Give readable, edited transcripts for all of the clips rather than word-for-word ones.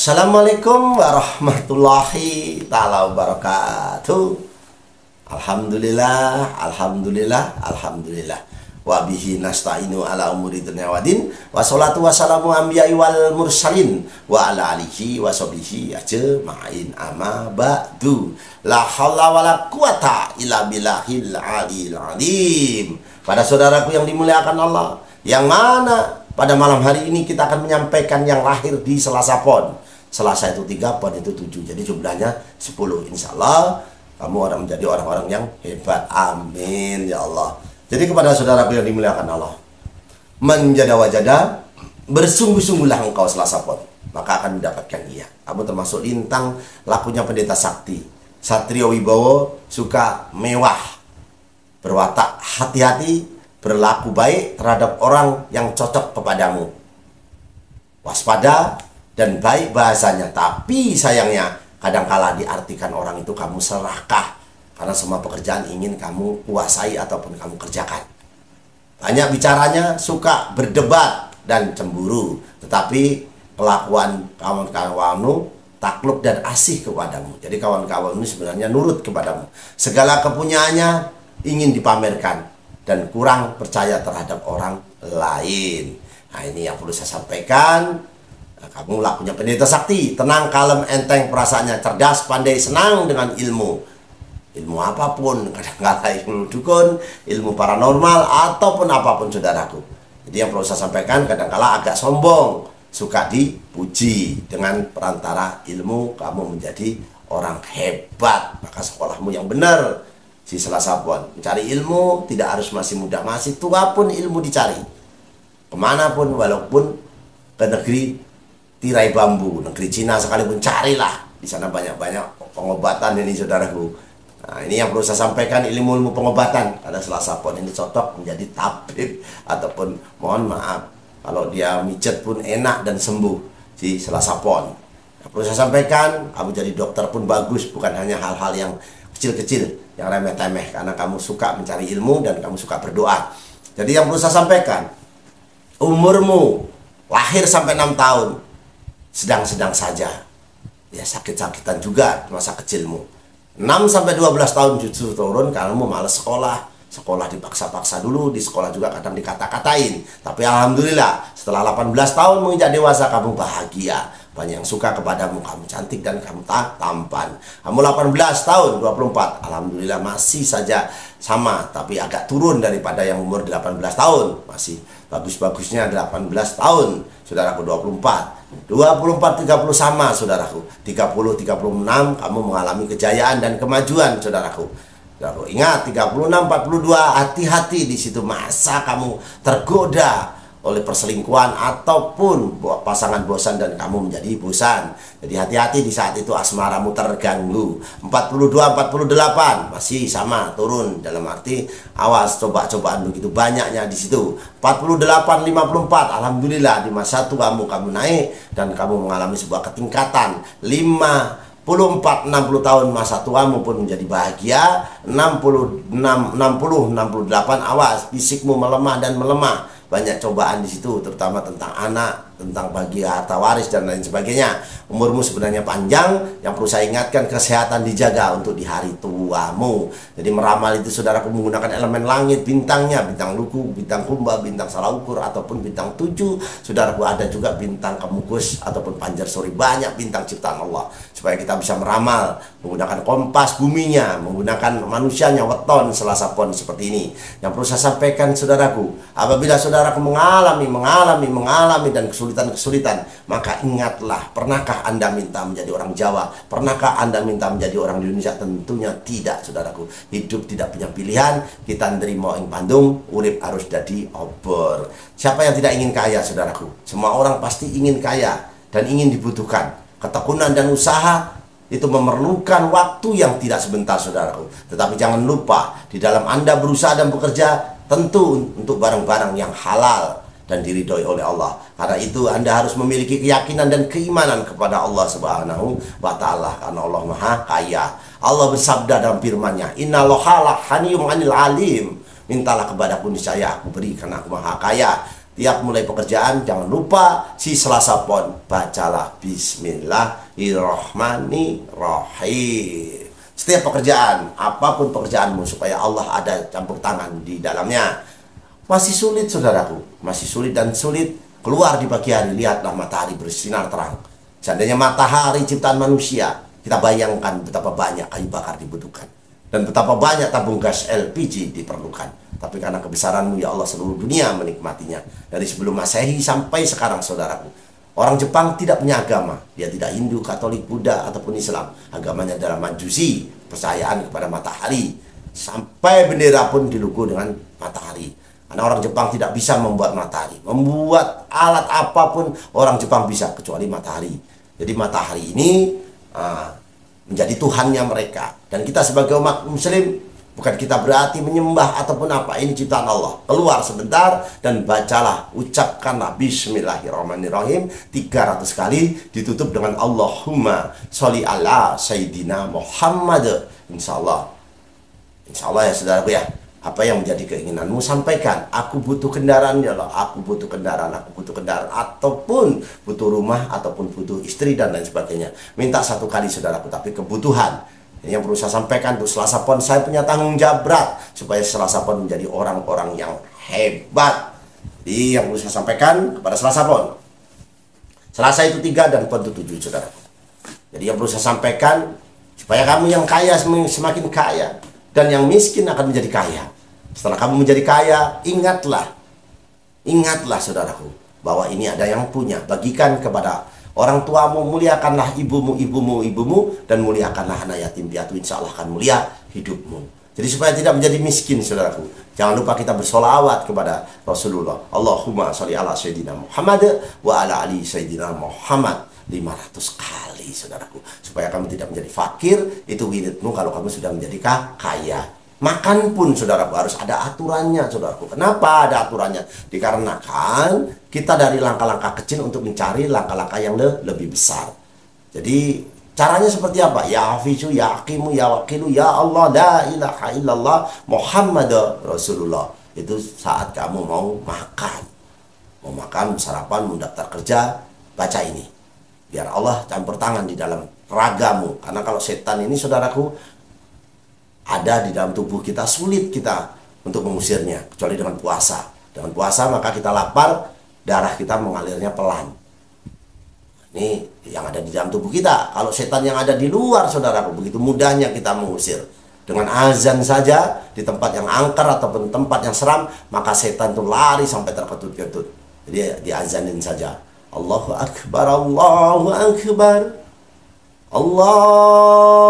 Assalamualaikum warahmatullahi ta'ala wabarakatuh. Alhamdulillah, alhamdulillah, alhamdulillah. Wa bihi nasta'inu ala umuri dunya waddin. Wassalatu wassalamu anbiya'i wal mursalin wa ala alihi wa sahbihi ajma'in, amma ba'du. La haula wala quwata illa billahil aliyil azim. Pada saudaraku yang dimuliakan Allah, yang mana pada malam hari ini kita akan menyampaikan yang lahir di Selasa Pon. Selasa itu 3, Pon itu 7. Jadi jumlahnya 10. Insya Allah kamu orang menjadi orang-orang yang hebat. Amin ya Allah. Jadi kepada saudaraku yang dimuliakan Allah, menjada wajada, bersungguh-sungguhlah engkau Selasa Pon, maka akan mendapatkan ia. Kamu termasuk lintang lakunya pendeta sakti, Satrio Wibowo, suka mewah, berwatak hati-hati, berlaku baik terhadap orang yang cocok kepadamu, waspada dan baik bahasanya. Tapi sayangnya kadangkala diartikan orang itu kamu serakah, karena semua pekerjaan ingin kamu kuasai ataupun kamu kerjakan. Banyak bicaranya, suka berdebat dan cemburu, tetapi kelakuan kawan-kawanmu takluk dan asih kepadamu. Jadi kawan-kawanmu sebenarnya nurut kepadamu. Segala kepunyaannya ingin dipamerkan dan kurang percaya terhadap orang lain. Nah, ini yang perlu saya sampaikan. Nah, kamu lakunya pendeta sakti, tenang, kalem, enteng perasaannya, cerdas, pandai, senang dengan ilmu apapun, kadang-kadang ilmu dukun, ilmu paranormal, ataupun apapun saudaraku. Jadi yang perlu saya sampaikan, kadang-kala agak sombong, suka dipuji. Dengan perantara ilmu kamu menjadi orang hebat. Maka sekolahmu yang benar, si Selasa Pon, mencari ilmu tidak harus masih muda, masih tua pun ilmu dicari. Kemanapun, walaupun ke negeri tirai bambu, negeri Cina sekalipun, carilah. Di sana banyak-banyak pengobatan ini saudaraku. Nah, ini yang perlu saya sampaikan, ilmu-ilmu pengobatan. Ada Selasa Pon ini cocok menjadi tabib, ataupun mohon maaf, kalau dia mijet pun enak dan sembuh si Selasa Pon. Nah, perlu saya sampaikan, kamu jadi dokter pun bagus, bukan hanya hal-hal yang kecil-kecil, yang remeh-temeh, karena kamu suka mencari ilmu dan kamu suka berdoa. Jadi yang perlu saya sampaikan, umurmu lahir sampai 6 tahun sedang-sedang saja, ya sakit-sakitan juga masa kecilmu. 6 sampai 12 tahun justru turun karena kamu malas sekolah dipaksa-paksa dulu, di sekolah juga kadang dikata-katain. Tapi alhamdulillah setelah 18 tahun menginjak dewasa kamu bahagia. Banyak yang suka kepadamu, kamu cantik dan kamu tampan. Kamu 18 tahun, 24, alhamdulillah masih saja sama, tapi agak turun daripada yang umur 18 tahun. Masih bagus-bagusnya 18 tahun, saudaraku. 24, 30 sama, saudaraku. 30, 36 kamu mengalami kejayaan dan kemajuan, saudaraku. Ingat, 36, 42, hati-hati di situ, masa kamu tergoda oleh perselingkuhan ataupun pasangan bosan dan kamu menjadi bosan. Jadi hati-hati di saat itu asmaramu terganggu. 42, 48 masih sama, turun, dalam arti awas coba-cobaan begitu banyaknya di situ. 48, 54 alhamdulillah di masa tuamu kamu naik dan kamu mengalami sebuah ketingkatan. 54, 60 tahun masa tuamu pun menjadi bahagia. 66, 68 awas fisikmu melemah dan melemah. Banyak cobaan di situ, terutama tentang anak, tentang bagi harta waris dan lain sebagainya. Umurmu sebenarnya panjang, yang perlu saya ingatkan, kesehatan dijaga untuk di hari tuamu. Jadi meramal itu saudaraku menggunakan elemen langit, bintangnya, bintang luku, bintang kumba, bintang salah ukur, ataupun bintang 7. Saudaraku ada juga bintang kemukus ataupun panjar suri, banyak bintang ciptaan Allah. Supaya kita bisa meramal, menggunakan kompas buminya, menggunakan manusianya, weton Selasa Pon seperti ini. Yang perlu saya sampaikan saudaraku, apabila saudaraku mengalami dan kesulitan-kesulitan, maka ingatlah, pernahkah Anda minta menjadi orang Jawa? Pernahkah Anda minta menjadi orang di Indonesia? Tentunya tidak, saudaraku. Hidup tidak punya pilihan, kita nerimo ing Bandung, urip harus jadi obor. Siapa yang tidak ingin kaya, saudaraku? Semua orang pasti ingin kaya dan ingin dibutuhkan. Ketekunan dan usaha itu memerlukan waktu yang tidak sebentar, saudaraku. Tetapi jangan lupa, di dalam Anda berusaha dan bekerja, tentu untuk barang-barang yang halal dan diridhoi oleh Allah. Karena itu Anda harus memiliki keyakinan dan keimanan kepada Allah Subhanahu wa Ta'ala, karena Allah Maha Kaya. Allah bersabda dalam firman-Nya, "Innallaha la haniyum 'anil alim." Mintalah kepadaku niscaya aku beri karena aku Maha Kaya. tiap mulai pekerjaan jangan lupa si Selasa Pon bacalah Bismillahirrahmanirrahim. Setiap pekerjaan, apapun pekerjaanmu, supaya Allah ada campur tangan di dalamnya. Masih sulit saudaraku, masih sulit dan sulit. Keluar di pagi hari, lihatlah matahari bersinar terang. Seandainya matahari ciptaan manusia, kita bayangkan betapa banyak kayu bakar dibutuhkan dan betapa banyak tabung gas LPG diperlukan. Tapi karena kebesaran-Mu ya Allah, seluruh dunia menikmatinya. Dari sebelum Masehi sampai sekarang saudaraku, orang Jepang tidak punya agama. Dia tidak Hindu, Katolik, Buddha ataupun Islam. Agamanya adalah Majusi, percayaan kepada matahari. Sampai bendera pun dilugu dengan matahari. Karena orang Jepang tidak bisa membuat matahari. Membuat alat apapun orang Jepang bisa, kecuali matahari. Jadi matahari ini menjadi Tuhannya mereka. Dan kita sebagai umat muslim, bukan kita berarti menyembah ataupun apa. Ini ciptaan Allah. Keluar sebentar dan bacalah, ucapkanlah Bismillahirrahmanirrahim 300 kali. Ditutup dengan Allahumma sholli ala Sayyidina Muhammad. Insya Allah ya saudaraku ya. Apa yang menjadi keinginanmu sampaikan. Aku butuh kendaraan ya Allah, aku butuh kendaraan, ataupun butuh rumah, ataupun butuh istri dan lain sebagainya. Minta satu kali saudaraku, tapi kebutuhan ini yang perlu saya sampaikan. Untuk Selasa Pon saya punya tanggung jawab berat supaya Selasa Pon menjadi orang-orang yang hebat. Jadi yang perlu saya sampaikan kepada Selasa Pon, Selasa itu 3 dan Pon itu 7 saudaraku. Jadi yang perlu saya sampaikan, supaya kamu yang kaya semakin kaya dan yang miskin akan menjadi kaya. Setelah kamu menjadi kaya, ingatlah saudaraku, bahwa ini ada yang punya. Bagikan kepada orang tuamu, muliakanlah ibumu, dan muliakanlah anak yatim piatu. Insya Allah akan mulia hidupmu. Jadi supaya tidak menjadi miskin saudaraku, jangan lupa kita bersolawat kepada Rasulullah. Allahumma sholli ala Sayyidina Muhammad wa ala ali Sayyidina Muhammad 500 kali saudaraku, supaya kamu tidak menjadi fakir. Itu wiridmu kalau kamu sudah menjadi kaya. Makan pun saudaraku harus ada aturannya saudaraku. Kenapa ada aturannya? Dikarenakan kita dari langkah-langkah kecil untuk mencari langkah-langkah yang lebih besar. Jadi caranya seperti apa? Ya Hafizu, ya Hakimu, ya Wakilu, ya Allah, la ilaha illallah, Muhammad Rasulullah. Itu saat kamu mau makan, sarapan, mau daftar kerja, baca ini. Biar Allah campur tangan di dalam ragamu. Karena kalau setan ini saudaraku ada di dalam tubuh kita, sulit kita untuk mengusirnya, kecuali dengan puasa. Dengan puasa maka kita lapar, darah kita mengalirnya pelan. Ini yang ada di dalam tubuh kita. Kalau setan yang ada di luar saudaraku, begitu mudahnya kita mengusir. Dengan azan saja di tempat yang angker ataupun tempat yang seram, maka setan itu lari sampai terketut-ketut. Jadi diazanin saja. Allahu Akbar, Allahu Akbar, Allahu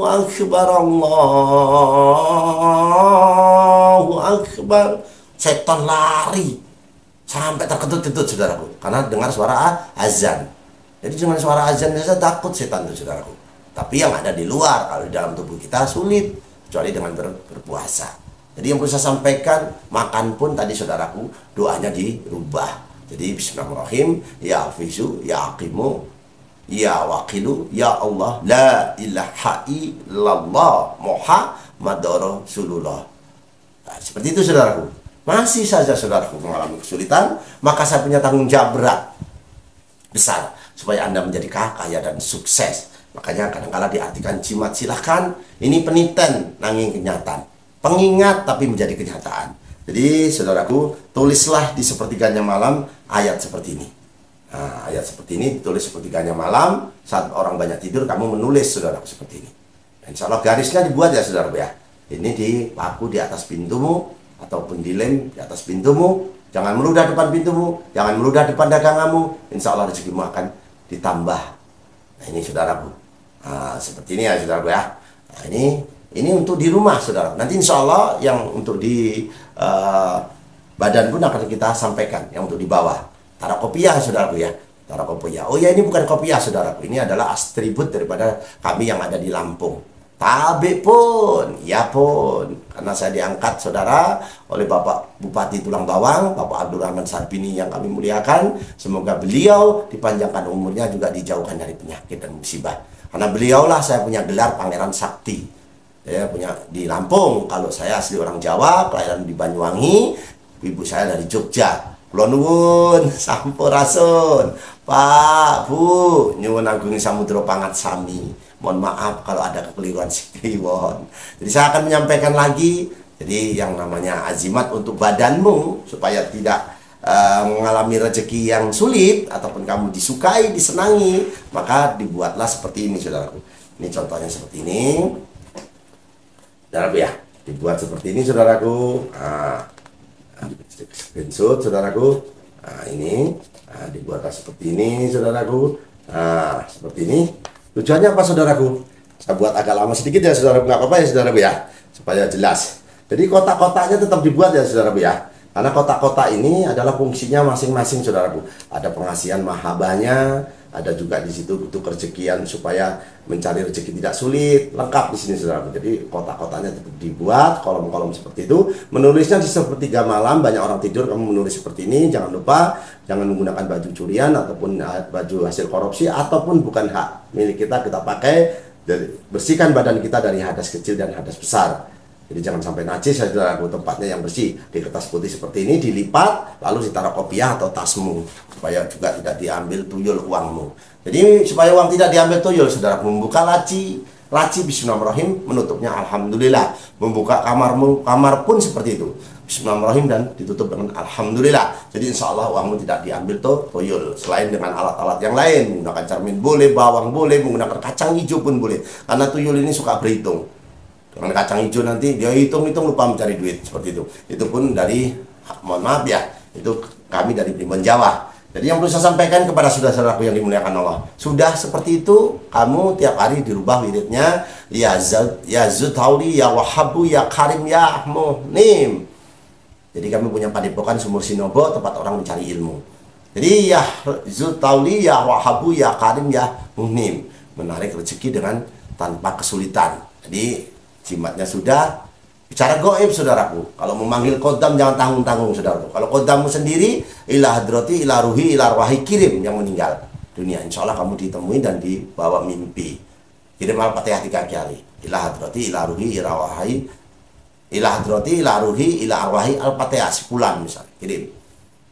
Akbar, Allahu Akbar. Setan lari sampai terketut-ketut saudaraku, karena dengar suara azan. Jadi dengan suara azan saja takut setan itu saudaraku. Tapi yang ada di luar, kalau di dalam tubuh kita sulit, kecuali dengan berpuasa. Jadi yang perlu saya sampaikan, makan pun tadi saudaraku, doanya dirubah. Jadi bismillahirrahmanirrahim, ya Hafizu, ya Hakimu, ya Wakilu, ya Allah, la ilaha illallah, Muhammad Rasulullah. Nah, seperti itu saudaraku. Masih saja saudaraku mengalami kesulitan, maka saya punya tanggung jawab berat besar supaya Anda menjadi kaya dan sukses. Makanya kadang-kala diartikan jimat, silahkan. Ini peniten nanging kenyataan, pengingat tapi menjadi kenyataan. Jadi saudaraku, tulislah di sepertiganya malam ayat seperti ini. Nah, ayat seperti ini ditulis sepertiganya malam, saat orang banyak tidur kamu menulis saudaraku seperti ini. Insya Allah garisnya dibuat ya saudaraku ya. Ini dipaku di atas pintumu ataupun dilem di atas pintumu. Jangan meludah depan pintumu, jangan meludah depan daganganmu. Insya Allah rezekimu akan ditambah. Nah ini saudaraku. Nah, seperti ini ya saudaraku ya. Nah ini untuk di rumah saudara. Nanti insya Allah yang untuk di badan pun akan kita sampaikan. Yang untuk di bawah, taruh kopiah saudaraku ya, taruh kopiah. Oh ya, ini bukan kopiah saudaraku, ini adalah atribut daripada kami yang ada di Lampung. Tabe pun, ya pun, karena saya diangkat saudara oleh Bapak Bupati Tulang Bawang, Bapak Abdurrahman Sarbini yang kami muliakan. Semoga beliau dipanjangkan umurnya, juga dijauhkan dari penyakit dan musibah. Karena beliaulah saya punya gelar Pangeran Sakti. Saya punya di Lampung. Kalau saya asli orang Jawa, kelahiran di Banyuwangi, ibu saya dari Jogja. Kula nuwun sampurasun. Pak, Bu, nyuwun agung samudra pangat sami. Mohon maaf kalau ada kekeliruan sikliwon. Jadi saya akan menyampaikan lagi. Jadi yang namanya azimat untuk badanmu supaya tidak mengalami rezeki yang sulit ataupun kamu disukai, disenangi, maka dibuatlah seperti ini, saudaraku. Ini contohnya seperti ini, saudaraku ya. Dibuat seperti ini, saudaraku. Screenshot, saudaraku. Nah, ini dibuatlah seperti ini, saudaraku. Nah, seperti ini. Tujuannya apa, saudaraku? Saya buat agak lama sedikit ya, saudaraku. Nggak apa-apa ya, saudaraku ya, supaya jelas. Jadi kotak-kotaknya tetap dibuat ya, saudaraku ya. Karena kotak-kotak ini adalah fungsinya masing-masing, saudaraku. Ada pengasihan mahabanya, ada juga di situ untuk rezekian supaya mencari rezeki tidak sulit, lengkap di sini, saudaraku. Jadi kotak-kotaknya tetap dibuat, kolom-kolom seperti itu. Menulisnya di sepertiga malam, banyak orang tidur, kamu menulis seperti ini. Jangan lupa, jangan menggunakan baju curian ataupun baju hasil korupsi ataupun bukan hak milik kita pakai. Bersihkan badan kita dari hadas kecil dan hadas besar. Jadi jangan sampai najis, saudaraku. Tempatnya yang bersih di kertas putih seperti ini, dilipat lalu ditaruh kopiah atau tasmu supaya juga tidak diambil tuyul uangmu. Jadi supaya uang tidak diambil tuyul, saudaraku, membuka laci bismillahirrahmanirrahim, menutupnya alhamdulillah. Membuka kamar pun seperti itu, bismillahirrahmanirrahim, dan ditutup dengan alhamdulillah. Jadi insya Allah uangmu tidak diambil tuyul. Selain dengan alat-alat yang lain, menggunakan cermin boleh, bawang boleh, menggunakan kacang hijau pun boleh, karena tuyul ini suka berhitung. Dengan kacang hijau nanti dia hitung-hitung lupa mencari duit, seperti itu. Itu pun dari, mohon maaf ya, itu kami dari Primbon Jawa. Jadi yang perlu saya sampaikan kepada saudara-saudaraku yang dimuliakan Allah, sudah seperti itu, kamu tiap hari dirubah wiridnya, ya Zutauli, ya Wahabu, ya Karim, ya Munim. Jadi kami punya padepokan Sumur Sinobo, tempat orang mencari ilmu. Jadi ya Zutauli, ya Wahabu, ya Karim, ya Munim, menarik rezeki dengan tanpa kesulitan. Jadi jimatnya sudah, bicara goib, saudaraku. Kalau memanggil kodam jangan tanggung-tanggung, saudaraku. Kalau kodammu sendiri, ilah hadrati, ilah ruhi, ilah arwahi, kirim yang meninggal dunia. Insya Allah kamu ditemui dan dibawa mimpi. Kirim Al-Fatihah 3 kali. Ilah hadrati, ilah ruhi, ilah arwahi, ilah hadrati, ilah ruhi, ilah arwahi, Al-Fatihah 10 misalnya. Kirim.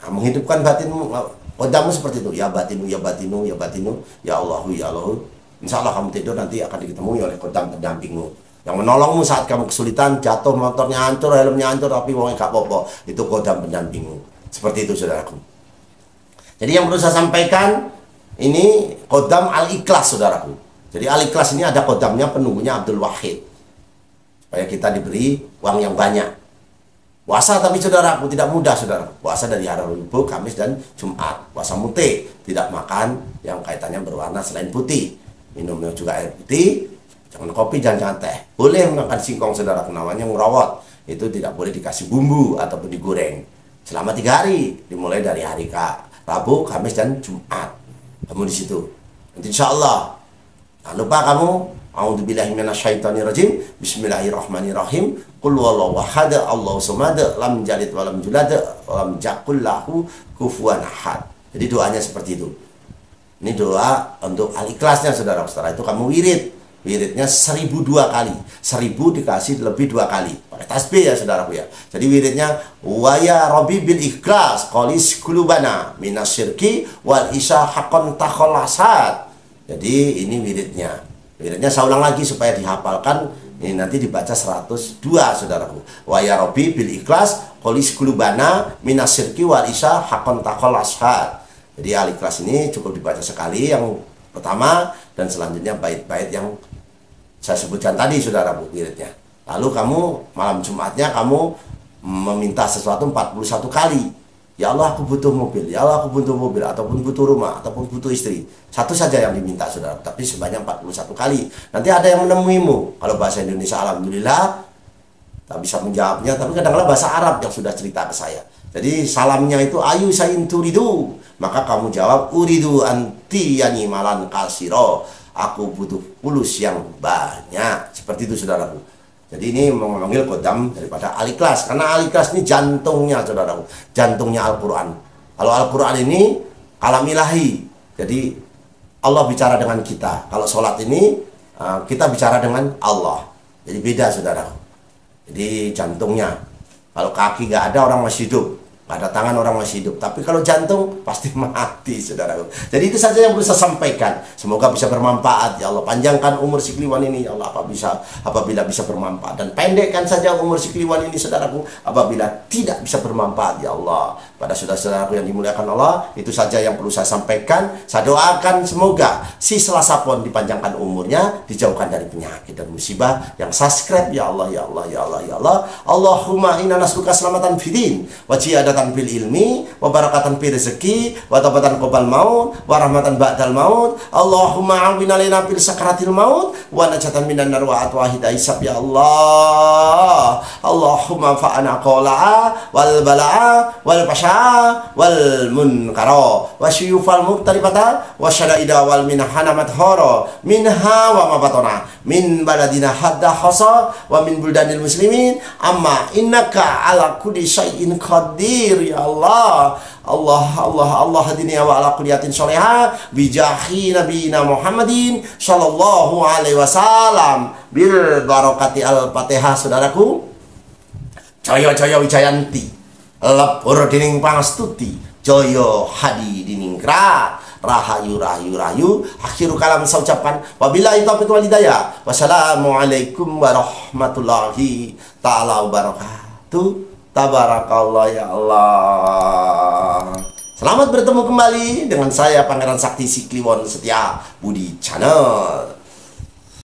Nah, menghidupkan batinmu, kodammu seperti itu. Ya batinu, ya batinu, ya batinu, ya Allahu, ya Allahu. Insya Allah kamu tidur nanti akan ditemui oleh kodam pendampingmu yang menolongmu saat kamu kesulitan, jatuh, motornya hancur, helmnya hancur, tapi wongnya gak apa-apa. Itu kodam pendampingmu. Seperti itu, saudaraku. Jadi yang perlu saya sampaikan, ini kodam Al-Ikhlas, saudaraku. Jadi Al-Ikhlas ini ada kodamnya, penunggunya Abdul Wahid, supaya kita diberi uang yang banyak. Puasa tapi, saudaraku, tidak mudah, saudaraku. Puasa dari hari Rabu, Kamis, dan Jumat. Puasa mute, tidak makan yang kaitannya berwarna selain putih. Minumnya juga air putih. Jangan kopi, jangan teh. Boleh makan singkong, saudara, namanya ngurawat. Itu tidak boleh dikasih bumbu ataupun digoreng. Selama 3 hari, dimulai dari hari Rabu, Kamis, dan Jumat. Kamu di situ. Nanti insya Allah. Jangan lupa kamu, a'udzubillahi minasyaitonirrajim, bismillahirrahmanirrahim, qul huwallahu ahad, Allahu samad, lam yalid walam yulad, walam yakul lahu kufuwan ahad. Jadi doanya seperti itu. Ini doa untuk Al-Ikhlasnya, saudara. Setelah itu kamu wirid. Wiridnya 1002 kali. 1000 dikasih lebih 2 kali. Pakai tasbih ya, saudaraku ya. Jadi wiridnya, wa ya Rabbi bil ikhlas qalis qulubana minasyirki wal isya haqqan takhallasat. Jadi ini wiridnya. Wiridnya saya ulang lagi supaya dihafalkan. Ini nanti dibaca 102, saudaraku. Wa ya Rabbi bil ikhlas qalis qulubana minasyirki wal isya haqqan takhallasat. Jadi Al-Ikhlas ini cukup dibaca sekali yang pertama, dan selanjutnya bait-bait yang saya sebutkan tadi, saudara, wiridnya. Lalu kamu malam Jumatnya kamu meminta sesuatu 41 kali. Ya Allah, aku butuh mobil. Ya Allah, aku butuh mobil, ataupun butuh rumah, ataupun butuh istri. Satu saja yang diminta, saudara, tapi sebanyak 41 kali. Nanti ada yang menemuimu. Kalau bahasa Indonesia, alhamdulillah, tak bisa menjawabnya, tapi kadang-kadang bahasa Arab yang sudah cerita ke saya. Jadi salamnya itu ayu sain turidu, maka kamu jawab uridu anti yani malan kasiro, aku butuh fulus yang banyak. Seperti itu, saudaraku. Jadi ini memanggil kodam daripada Al-Ikhlas, karena Al-Ikhlas ini jantungnya, saudaraku, jantungnya Al-Quran. Kalau Al-Quran ini kalam ilahi, jadi Allah bicara dengan kita. Kalau sholat ini kita bicara dengan Allah. Jadi beda, saudaraku. Jadi jantungnya. Kalau kaki nggak ada, orang masih hidup. Nggak ada tangan, orang masih hidup. Tapi kalau jantung pasti mati, saudaraku. Jadi itu saja yang bisa sampaikan. Semoga bisa bermanfaat, ya Allah. Panjangkan umur si Kliwon ini, ya Allah, apabila bisa bermanfaat. Dan pendekkan saja umur si Kliwon ini, saudaraku, apabila tidak bisa bermanfaat, ya Allah. Pada saudara-saudaraku yang dimuliakan Allah, itu saja yang perlu saya sampaikan. Saya doakan semoga si Selasa Pon dipanjangkan umurnya, dijauhkan dari penyakit dan musibah. Yang subscribe, ya Allah, ya Allah, ya Allah, ya Allah. Allahumma inna nas'aluka selamatan fidin wa jiyadatan fil ilmi wa barakatan fil rezeki wa taubatan qabal maut wa rahmatan ba'dal maut. Allahumma awina lana fil sakaratil maut wa najatan minan nar wa atwa hisab, ya Allah. Allahumma fa'ana qola'a wal bala'a wal pasha wal munkara wa syuyufal muqtaribata wa syada'ida wal minahana madhara minha wa mabatona min baladina hadda khasa wa min buldanil muslimin amma innaka ala kulli syai'in qadir, ya Allah. Allah hadini wa ala kuliyatin sholehah bijahi nabiyina Muhammadin sallallahu alaihi wasallam bil barakati al-fatihah. Saudaraku, jaya wijayanti, lepur dining pangastuti, joyo hadi dining krat, rahayu akhiru kalam saya ucapkan wabillahi taufiq wal hidayah. Wassalamualaikum warahmatullahi taala wabarakatuh. Tabarakallah, ya Allah. Selamat bertemu kembali dengan saya Pangeran Sakti si Kliwon Setia Budi Channel.